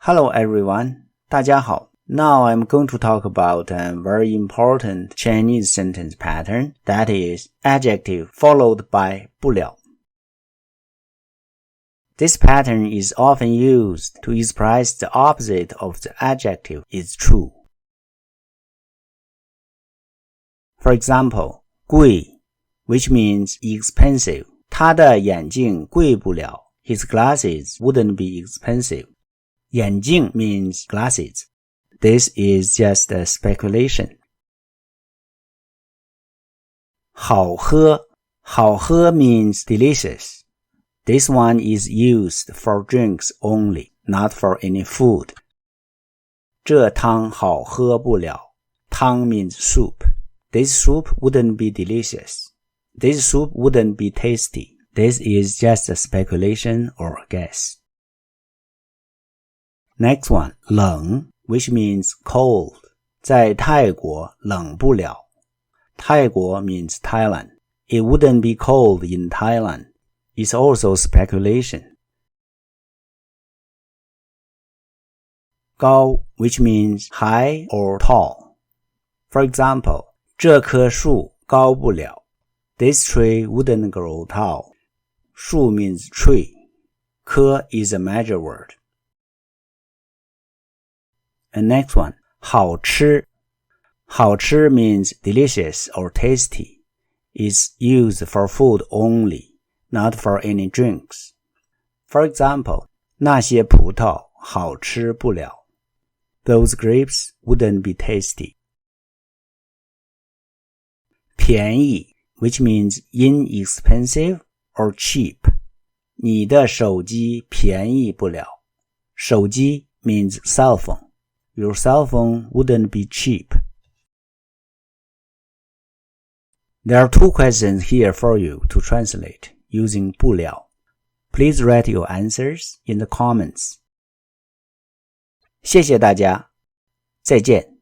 Hello everyone, 大家好。Now I'm going to talk about a very important Chinese sentence pattern, that is, adjective followed by 不了。This pattern is often used to express the opposite of the adjective is true. For example, 贵 which means expensive. 他的眼镜贵不了 His glasses wouldn't be expensive. 眼镜 means glasses. This is just a speculation. 好喝 好喝 means delicious. This one is used for drinks only, not for any food. 这汤好喝不了 汤 means soup. This soup wouldn't be delicious. This soup wouldn't be tasty. This is just a speculation or a guess. Next one, 冷 which means cold. 在泰国冷不了。泰国 means Thailand. It wouldn't be cold in Thailand. It's also speculation. 高 which means high or tall. For example, 这棵树高不了。This tree wouldn't grow tall. 树 means tree. 棵 is a major word. And next one, 好吃好吃 means delicious or tasty. It's used for food only, not for any drinks. For example, 那些葡萄好吃不了。Those grapes wouldn't be tasty. 便宜 which means inexpensive or cheap. 你的手机便宜不了。手机 means cell phone. Your cell phone wouldn't be cheap. There are two questions here for you to translate using 不了. Please write your answers in the comments. 谢谢大家，再见。